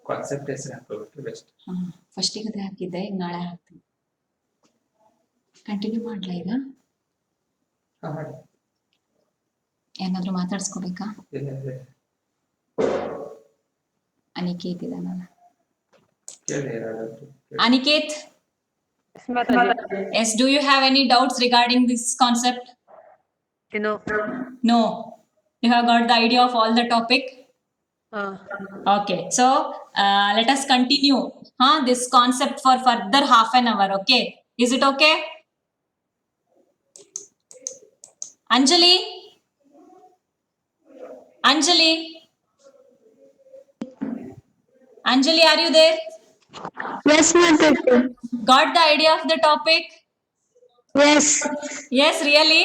Concept ಹೆಸರು ಹಾಕೋಬಿಟ್ಟು best. ಫಸ್ಟಿಗೆ ಅದೇ ಹಾಕಿದ್ದೆ, ಈಗ ನಾಳೆ ಹಾಕ್ತೀನಿ. ಕಂಟಿನ್ಯೂ ಮಾಡ್ಲಾ ಈಗ? ಮಾಡಿ. ಏನಾದ್ರೂ ಮಾತಾಡ್ಸ್ಕೋಬೇಕಾ? ಇಲ್ಲ ಅನಿಕೇತ್ ಇದಾನಲ್ಲ. ಕೇಳಿ ಯಾರಾದ್ರೂ. Aniket, yes, do you have any doubts regarding this concept? No. No. You have got the idea of all the topic? Okay, so let us continue this concept for further half an hour, okay? Is it okay? Anjali? Anjali? Anjali, are you there? Yes, Mataji. Got the idea of the topic? Yes. Yes, really?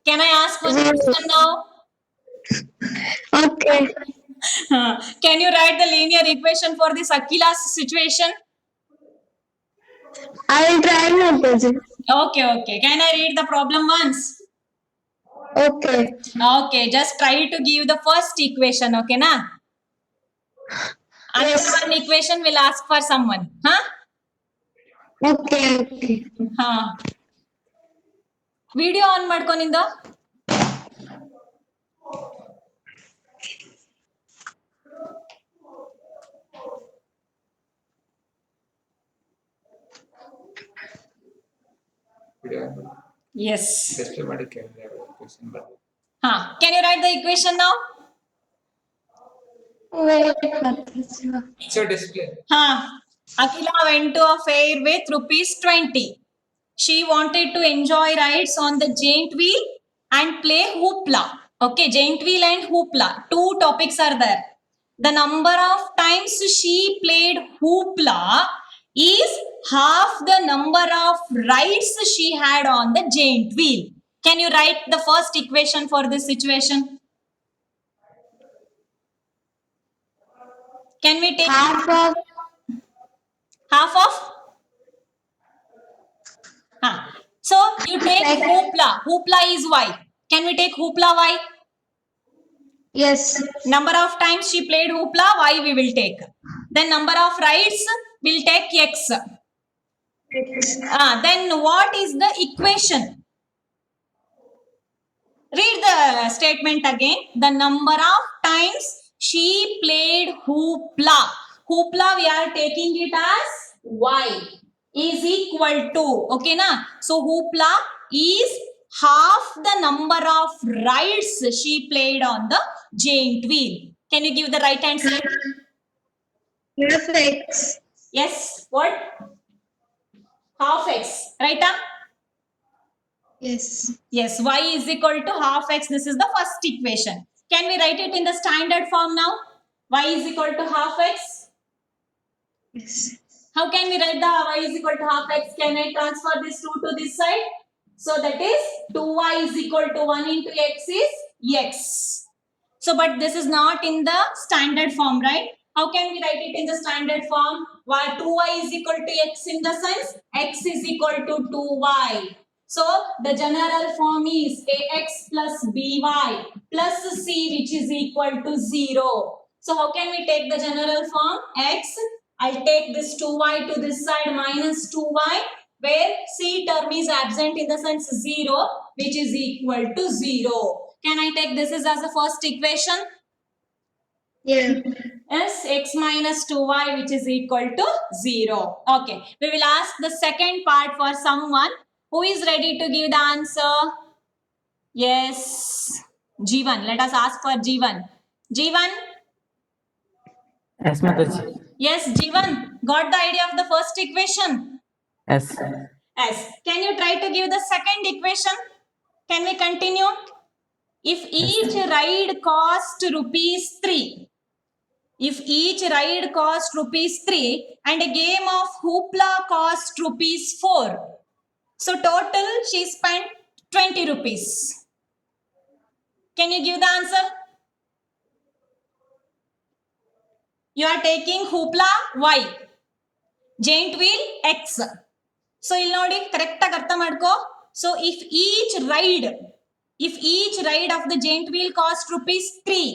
Can I ask one question now? Okay. Can you write the linear equation for this Akila's situation? I will try, Mataji. Okay. Can I read the problem once? Okay. Okay, just try to give the first equation, okay, na? Another Yes. one equation will ask for someone, huh? Okay. Video on ಮಾಡ್ಕೊ ನಿಂದು. Yes. Display ಮಾಡಿ ಕೇಳಿದ್ರೆ question ಬರ್ತದೆ. Can you write the equation now? Wait, Mataji. So display. Akila went to a fair with ₹20. She wanted to enjoy rides on the giant wheel and play hoopla. Okay, giant wheel and hoopla. Two topics are there. The number of times she played hoopla is half the number of rides she had on the giant wheel. Can you write the first equation for this situation? Can we take half of? So you take hoopla. Hoopla is y. Can we take hoopla y? Yes. Number of times she played hoopla, y we will take. Then number of rides, we'll take x. Then what is the equation? Read the statement again. The number of times she played hoopla. Hoopla we are taking it as y is equal to, okay na? So hoopla is half the number of rides she played on the giant wheel. Can you give the right answer? Yes, X. Yes, what? Half x, right? Yes. Yes, y is equal to half x. This is the first equation. Can we write it in the standard form now? Y is equal to half x. Yes. How can we write the y is equal to half x? Can I transfer this 2 to this side? So that is 2y is equal to 1 into x is x. So but this is not in the standard form, right? How can we write it in the standard form? 2y is equal to x in the sense x is equal to 2y. So the general form is ax plus by plus c which is equal to 0. So how can we take the general form? X, I'll take this 2y to this side minus 2y where c term is absent in the sense 0 which is equal to 0. Can I take this as a first equation? Yeah. Yes, x minus 2y which is equal to 0. Okay, we will ask the second part for someone who is ready to give the answer. Yes, Jeevan. Let us ask for Jeevan. Jeevan? Yes, Mataji. Yes, Jeevan. Got the idea of the first equation? Yes. Yes. Can you try to give the second equation? Can we continue? If each ride cost ₹3, if each ride cost ₹3 and a game of hoopla cost ₹4, so total she spent ₹20. Can you give the answer? You are taking hoopla y, giant wheel x. So ಇಲ್ಲಿ ನೋಡಿ correct ಆಗಿ ಅರ್ಥ ಮಾಡ್ಕೋ. So if each ride of the giant wheel cost ₹3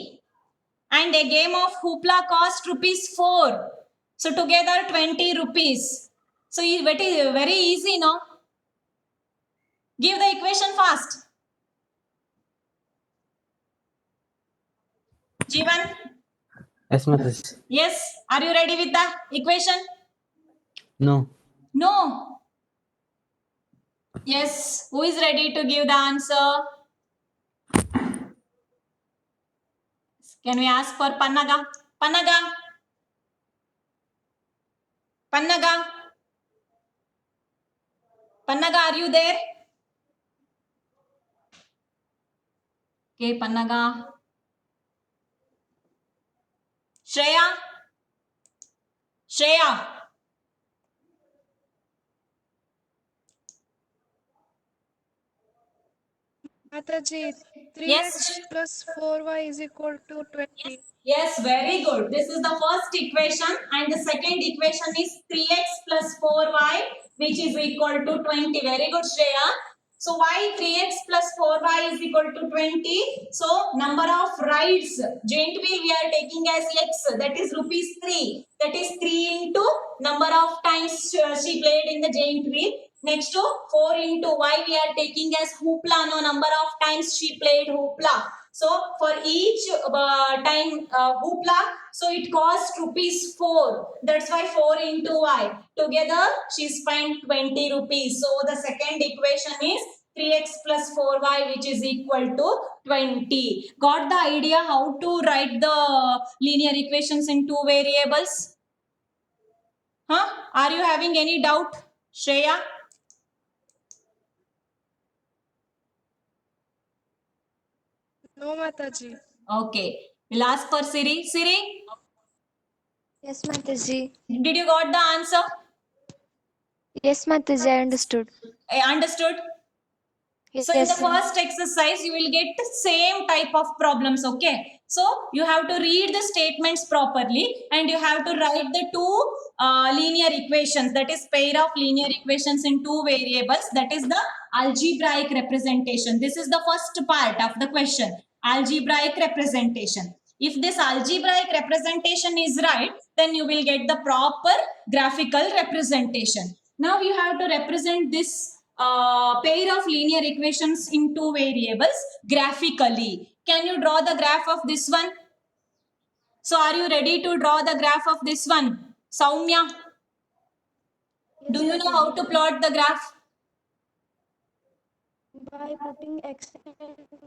and a game of hoopla cost ₹4, So together 20 rupees. So very easy, no? Give the equation fast. Jeevan? Yes, Mataji. Yes. Are you ready with the equation? No. No. Yes. Who is ready to give the answer? Can we ask for Pannaga? Pannaga? Pannaga? Pannaga, are you there? Okay, Pannaga. Shreya? Shreya? Mataji, 3x Yes. plus 4y is equal to 20. Yes, very good. This is the first equation and the second equation is 3x plus 4y which is equal to 20. Very good, Shreya. So why 3x plus 4y is equal to 20? So number of rides, joint wheel we are taking as x, that is rupees 3. That is 3 into number of times she played in the giant wheel. Next to 4 into y we are taking as hoopla, no, number of times she played hoopla. So for each time hoopla, so it cost rupees 4. That's why 4 into y. Together she spent 20 rupees. So the second equation is 3x plus 4y which is equal to 20. Got the idea how to write the linear equations in two variables? Huh? Are you having any doubt, Shreya? No, Mataji. Okay. We'll ask for Siri. Siri, Yes, Mataji. did you got the answer? Yes, Mataji, I understood. I understood. So in the Yes. first exercise, you will get the same type of problems, okay? So you have to read the statements properly and you have to write the two linear equations, that is pair of linear equations in two variables, that is the algebraic representation. This is the first part of the question, algebraic representation. If this algebraic representation is right, then you will get the proper graphical representation. Now you have to represent this pair of linear equations in two variables graphically. Can you draw the graph of this one? So are you ready to draw the graph of this one? Soumya, do you know how to plot the graph? By putting x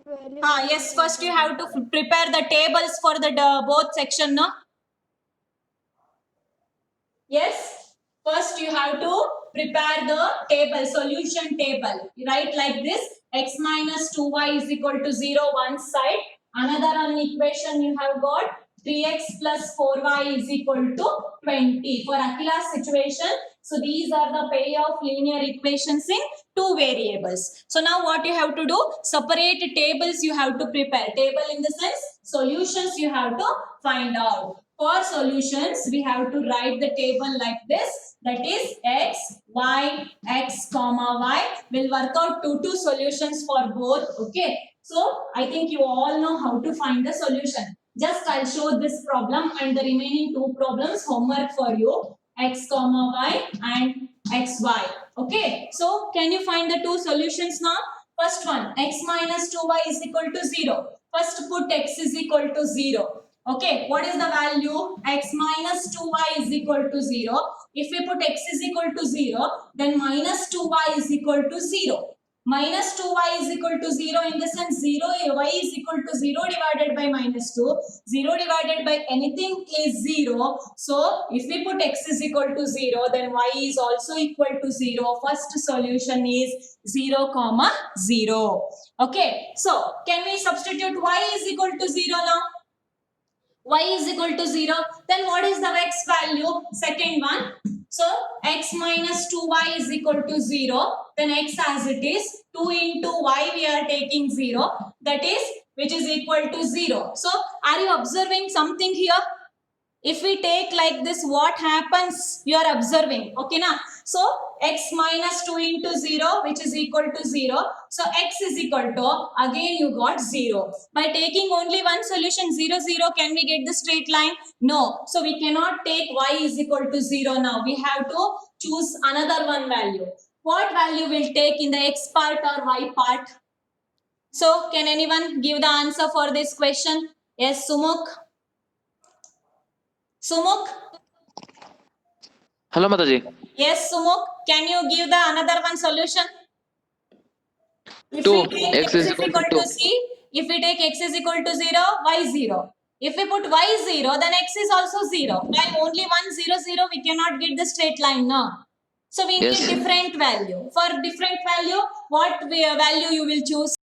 value. Yes, first you have to prepare the tables for the both section, no? Yes, first you have to prepare the table, solution table. You write like this, x minus 2y is equal to 0 one side. Another equation you have got 3x plus 4y is equal to 20. For Akila's situation, so these are the pair of linear equations in two variables. So now what you have to do, separate tables you have to prepare. Table in the sense, solutions you have to find out. For solutions, we have to write the table like this. That is x, y, x, comma, y. We'll work out two solutions for both. Okay. So, I think you all know how to find the solution. Just I'll show this problem and the remaining two problems homework for you. X, comma, y and x, y. Okay. So, can you find the two solutions now? First one, x minus 2y is equal to 0. First put x is equal to 0. Okay, what is the value? X minus 2y is equal to 0. If we put x is equal to 0, then minus 2y is equal to 0. Minus 2y is equal to 0 in the sense 0, y is equal to 0 divided by minus 2. 0 divided by anything is 0. So, if we put x is equal to 0, then y is also equal to 0. First solution is 0, 0. Okay, so can we substitute y is equal to 0 now? Y is equal to 0. Then what is the x value? Second one. So x minus 2y is equal to 0. Then x as it is. 2 into y we are taking 0. That is which is equal to 0. So are you observing something here? If we take like this, what happens? You are observing. Okay, na? So x minus 2 into 0, which is equal to 0. So x is equal to, again you got 0. By taking only one solution, 0, 0, can we get the straight line? No. So we cannot take y is equal to 0 now. We have to choose another one value. What value will take in the x part or y part? So can anyone give the answer for this question? Yes, Sumuk. Sumuk? Hello, Mataji. Yes, Sumuk. Can you give the another one solution? If 2, we take x is equal to 2. C, if we take x is equal to 0, y 0. If we put y 0, then x is also 0. By only 1, 0, 0, we cannot get the straight line, no? So we Yes. need different value. For different value, what value you will choose?